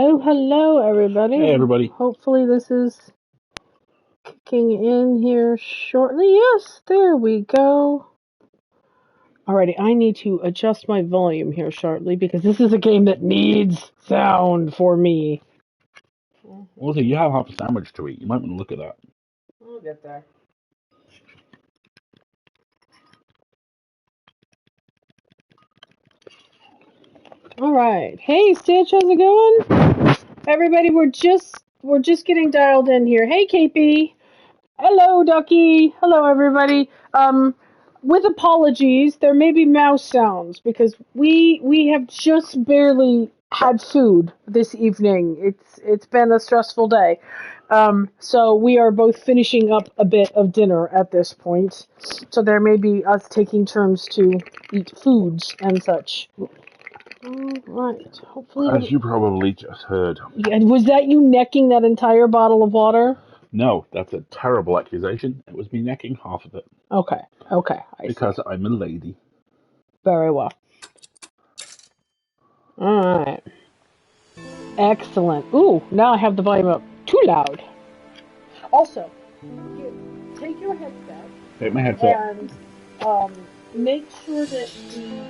Oh, hello, everybody. Hey, everybody. Hopefully this is kicking in here shortly. Yes, there we go. Alrighty, I need to adjust my volume here shortly because this is a game that needs sound for me. Also, you have half a sandwich to eat. You might want to look at that. We'll get there. Alright. Hey, Stitch, how's it going? Everybody, we're just getting dialed in here. Hey, KP. Hello, Ducky. Hello, everybody. With apologies, there may be mouse sounds because we have just barely had food this evening. It's been a stressful day. So we are both finishing up a bit of dinner at this point. So there may be us taking turns to eat foods and such. All right. Hopefully. As you probably just heard. Yeah, was that you necking that entire bottle of water? No, that's a terrible accusation. It was me necking half of it. Okay. I because see. I'm a lady. Very well. All right. Excellent. Ooh, now I have the volume up too loud. Also, take your headset. Take my headset. And make sure that you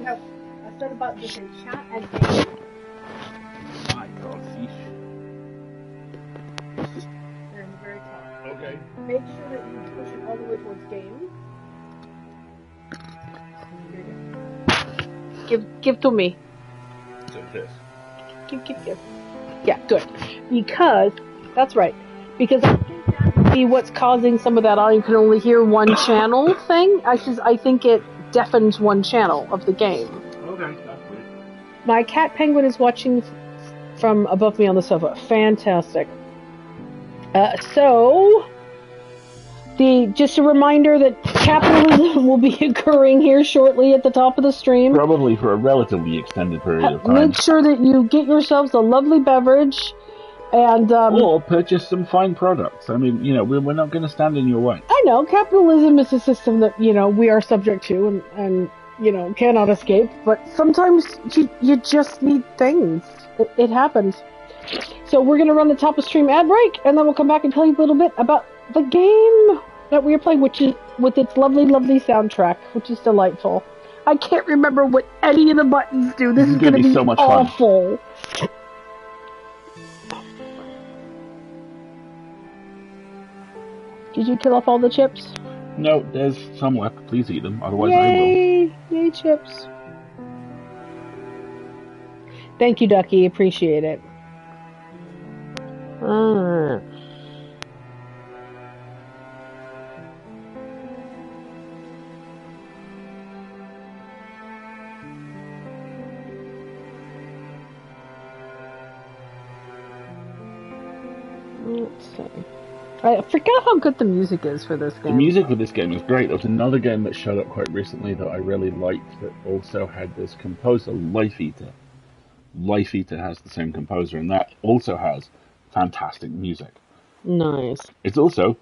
have a set of buttons that say chat and game. My God, sheesh. They're in the very top. Okay. Make sure that you push it all the way towards game. Give to me. So this. Give. Yeah, good. Because that's right. Because I think that would be what's causing some of that. You can only hear one channel thing. I think it deafens one channel of the game. Okay, that's weird. My cat penguin is watching from above me on the sofa. Fantastic. Just a reminder that capitalism will be occurring here shortly at the top of the stream. Probably for a relatively extended period of time. Make sure that you get yourselves a lovely beverage. And or purchase some fine products. I mean, we're not going to stand in your way. I know capitalism is a system that we are subject to and cannot escape. But sometimes you just need things. It happens. So we're going to run the top of stream ad break, and then we'll come back and tell you a little bit about the game that we are playing, which is with its lovely, lovely soundtrack, which is delightful. I can't remember what any of the buttons do. This is going to be so much awful. Fun. Did you kill off all the chips? No, there's some left. Please eat them, otherwise Yay! I will. Yay, chips. Thank you, Ducky. Appreciate it. Let's see. I forgot how good the music is for this game. The music for this game is great. There was another game that showed up quite recently that I really liked that also had this composer, Life Eater. Life Eater has the same composer, and that also has fantastic music. Nice. It's also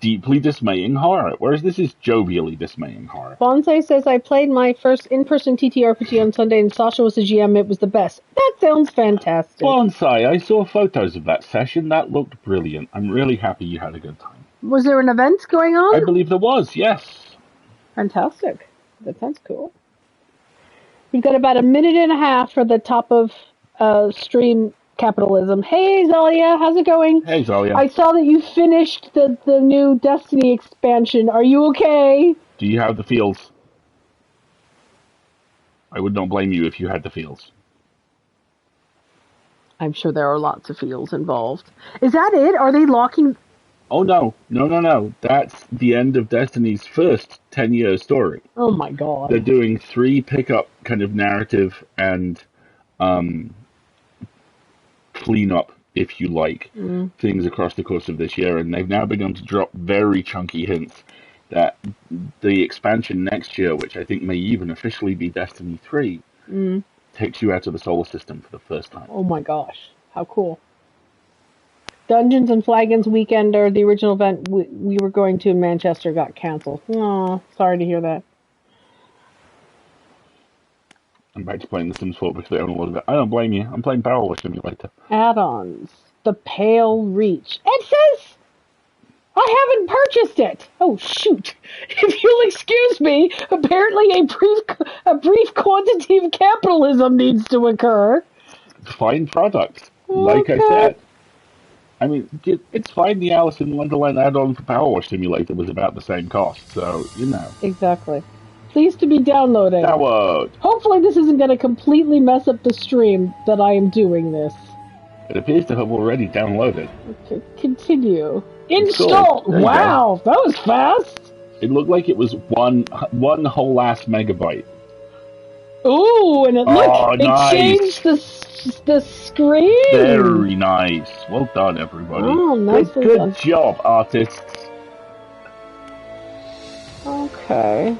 deeply dismaying horror, whereas this is jovially dismaying horror. Bonsai says, I played my first in-person TTRPG on Sunday, and Sasha was the GM. It was the best. That sounds fantastic. Bonsai, I saw photos of that session. That looked brilliant. I'm really happy you had a good time. Was there an event going on? I believe there was, yes. Fantastic. That sounds cool. We've got about a minute and a half for the top of stream capitalism. Hey, Zalia, how's it going? Hey, Zalia. I saw that you finished the new Destiny expansion. Are you okay? Do you have the feels? I would not blame you if you had the feels. I'm sure there are lots of feels involved. Is that it? Are they locking... Oh, no. No. That's the end of Destiny's first 10-year story. Oh, my God. They're doing 3 pickup kind of narrative and cleanup, if you like, things across the course of this year. And they've now begun to drop very chunky hints that the expansion next year, which I think may even officially be Destiny 3, takes you out of the solar system for the first time. Oh, my gosh. How cool. Dungeons and Flagons weekend, or the original event we were going to in Manchester, got cancelled. Oh, sorry to hear that. I'm back to playing The Sims 4 because they own a lot of it. I don't blame you. I'm playing Power Wash Simulator. Add-ons. The Pale Reach. It says I haven't purchased it. Oh shoot! If you'll excuse me, apparently a brief quantity of capitalism needs to occur. Fine product. Like I Okay. said. I mean, it's fine. The Alice in Wonderland add-on for Power Wash Simulator was about the same cost, so, you know. Exactly. Pleased to be downloading. Download! Hopefully this isn't going to completely mess up the stream that I am doing this. It appears to have already downloaded. Okay, continue. Install! Wow, that was fast! It looked like it was one whole ass megabyte. Ooh, and it changed the screen. Very nice. Well done, everybody. Oh, nicely good done. job, artists. Okay.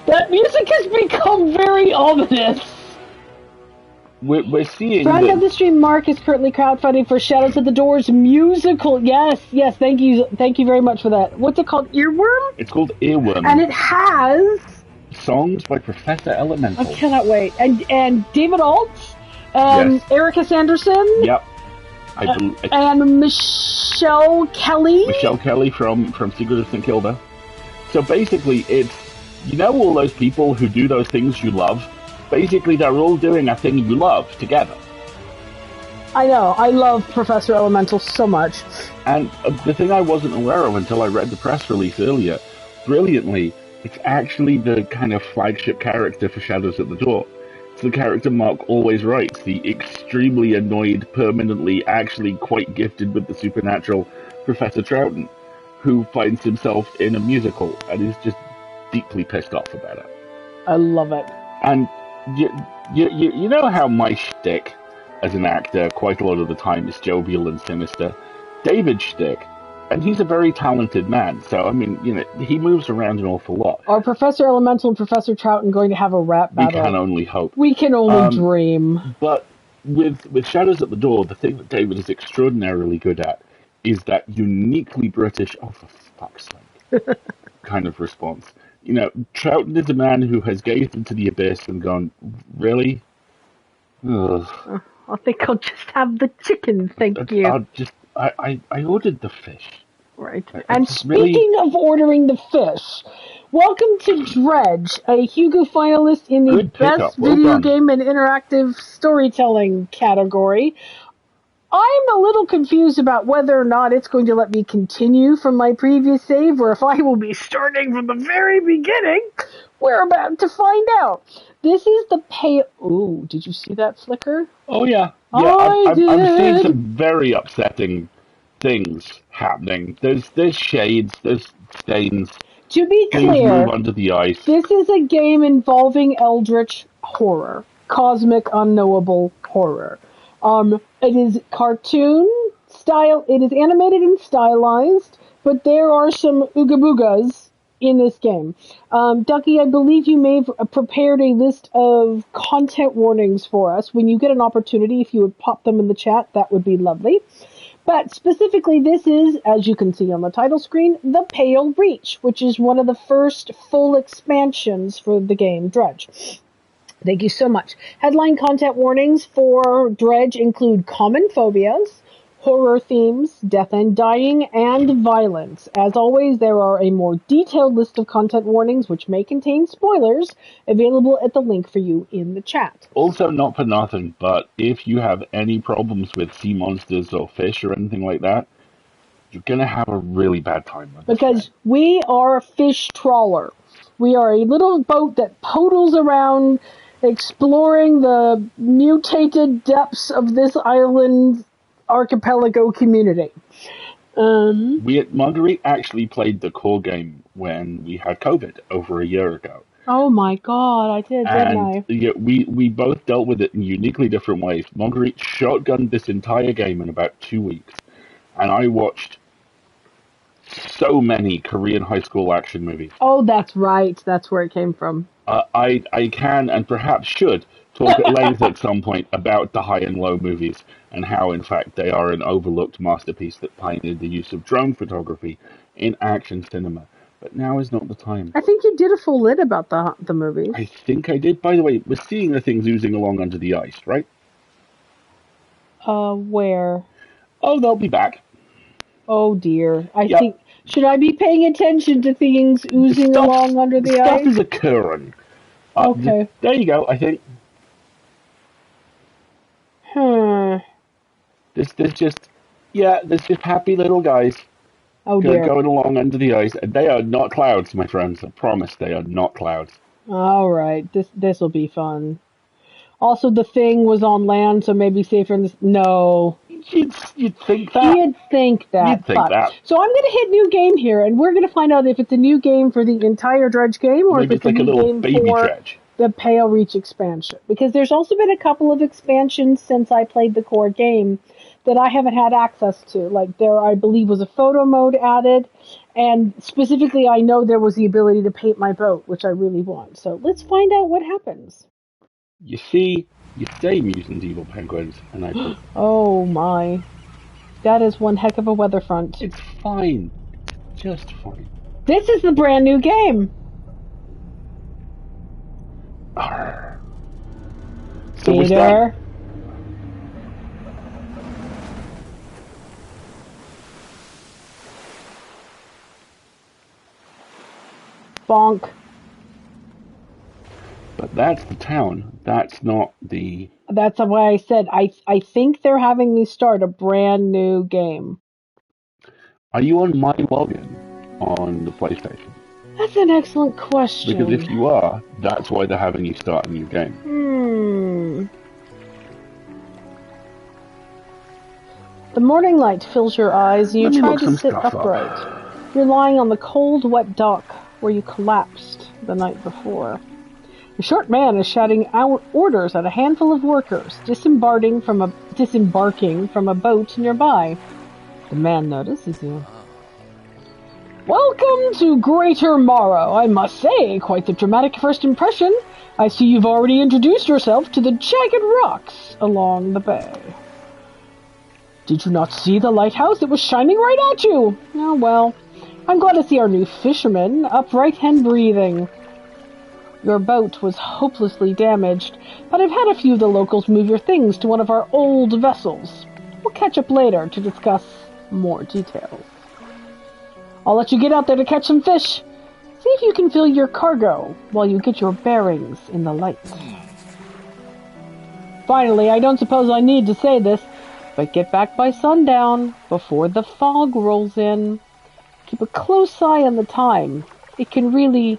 That music has become very ominous. We're seeing Friend of the stream, Mark, is currently crowdfunding for Shadows at the Doors musical. Yes, thank you very much for that. What's it called? Earworm? It's called Earworm. And it has songs by Professor Elemental. I cannot wait. And David Alt, yes. Erica Sanderson. Yep. And Michelle Kelly. Michelle Kelly from Secret of St. Kilda. So basically, it's, you know, all those people who do those things you love. Basically, they're all doing a thing you love together. I know. I love Professor Elemental so much. And the thing I wasn't aware of until I read the press release earlier, brilliantly, it's actually the kind of flagship character for Shadows at the Door. It's the character Mark always writes, the extremely annoyed, permanently, actually quite gifted with the supernatural Professor Troughton, who finds himself in a musical and is just deeply pissed off about it. I love it. And you know how my shtick as an actor quite a lot of the time is jovial and sinister? David's shtick, and he's a very talented man, so I mean, you know, he moves around an awful lot. Are Professor Elemental and Professor Troughton going to have a rap battle? We can only hope. We can only dream. But with Shadows at the Door, the thing that David is extraordinarily good at is that uniquely British, oh for fuck's sake, kind of response. You know, Troughton is a man who has gazed into the abyss and gone, really? Ugh. I think I'll just have the chicken, thank you. I ordered the fish. Right. And speaking of ordering the fish, welcome to Dredge, a Hugo finalist in the Best Video Game and Interactive Storytelling category. I'm a little confused about whether or not it's going to let me continue from my previous save, or if I will be starting from the very beginning. We're about to find out. This is the pale... Ooh, did you see that flicker? Oh, yeah. I'm seeing some very upsetting things happening. There's shades, there's stains. To be clear, things move under the ice. This is a game involving eldritch horror. Cosmic, unknowable horror. It is cartoon style. It is animated and stylized, but there are some ooga boogas in this game. Ducky, I believe you may have prepared a list of content warnings for us. When you get an opportunity, if you would pop them in the chat, that would be lovely. But specifically, this is, as you can see on the title screen, The Pale Reach, which is one of the first full expansions for the game Dredge. Thank you so much. Headline content warnings for Dredge include common phobias, horror themes, death and dying, and violence. As always, there are a more detailed list of content warnings, which may contain spoilers, available at the link for you in the chat. Also, not for nothing, but if you have any problems with sea monsters or fish or anything like that, you're going to have a really bad time with this. Because we are a fish trawler. We are a little boat that podles around exploring the mutated depths of this island archipelago community. We at Marguerite actually played the core game when we had COVID over a year ago. Oh my god, I did, didn't I? Yeah, we both dealt with it in uniquely different ways. Marguerite shotgunned this entire game in about 2 weeks, and I watched so many Korean high school action movies. Oh, that's right. That's where it came from. I can and perhaps should talk at length at some point about the high and low movies and how, in fact, they are an overlooked masterpiece that pioneered the use of drone photography in action cinema. But now is not the time. I think you did a full lit about the movies. I think I did. By the way, we're seeing the things oozing along under the ice, right? Where? Oh, they'll be back. Oh dear. I think, should I be paying attention to things oozing along under the ice? Stuff is occurring. Okay. There you go, I think. There's just happy little guys Oh dear. going along under the ice. And they are not clouds, my friends. I promise they are not clouds. All right. This will be fun. Also, the thing was on land, so maybe safer in this. No. You'd think that. You'd think that. So I'm going to hit new game here, and we're going to find out if it's a new game for the entire Dredge game, or maybe if it's like a new game baby for Dredge. The Pale Reach expansion. Because there's also been a couple of expansions since I played the core game that I haven't had access to. Like there, I believe, was a photo mode added, and specifically I know there was the ability to paint my boat, which I really want. So let's find out what happens. You say mutant evil penguins, and I put... Oh my. That is one heck of a weather front. It's fine. Just fine. This is the brand new game. Arr. So Peter. Bonk. But that's the town. That's not the... That's why I said I think they're having me start a brand new game. Are you on my login on the PlayStation? That's an excellent question. Because if you are, that's why they're having you start a new game. The morning light fills your eyes and you try to sit upright. You're lying on the cold, wet dock where you collapsed the night before. A short man is shouting out orders at a handful of workers disembarking from a boat nearby. The man notices you. Welcome to Greater Morrow. I must say, quite the dramatic first impression. I see you've already introduced yourself to the jagged rocks along the bay. Did you not see the lighthouse? It was shining right at you. Oh well, I'm glad to see our new fisherman upright and breathing. Your boat was hopelessly damaged, but I've had a few of the locals move your things to one of our old vessels. We'll catch up later to discuss more details. I'll let you get out there to catch some fish. See if you can fill your cargo while you get your bearings in the light. Finally, I don't suppose I need to say this, but get back by sundown before the fog rolls in. Keep a close eye on the time. It can really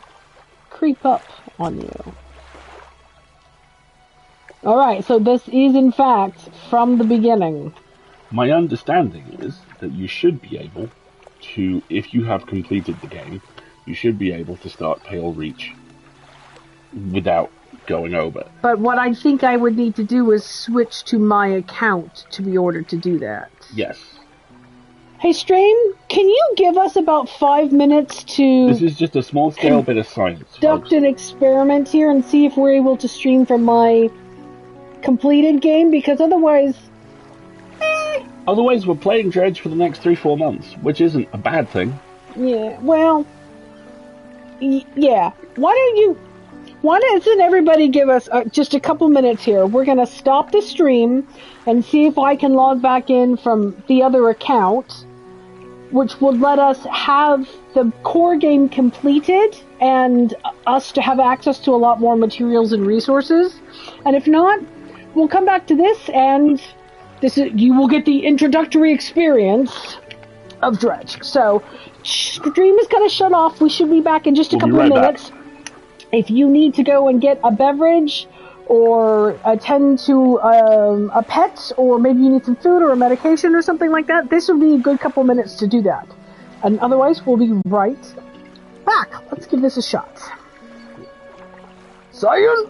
creep up on you. Alright, so this is in fact from the beginning. My understanding is that you should be able to, if you have completed the game, you should be able to start Pale Reach without going over. But what I think I would need to do is switch to my account to be ordered to do that. Yes. Hey, Stream, can you give us about 5 minutes to... This is just a small-scale bit of science. Conduct an experiment here and see if we're able to stream from my completed game, because otherwise... Otherwise, we're playing Dredge for the next 3-4 months, which isn't a bad thing. Yeah, well... yeah. Why doesn't everybody give us just a couple minutes here? We're going to stop the stream and see if I can log back in from the other account, which would let us have the core game completed and us to have access to a lot more materials and resources. And if not, we'll come back to this, and you will get the introductory experience of Dredge. So, stream is going to shut off. We should be back in just a couple of minutes. Back. If you need to go and get a beverage or attend to a pet, or maybe you need some food or a medication or something like that, this would be a good couple minutes to do that. And otherwise, we'll be right back. Let's give this a shot. Science!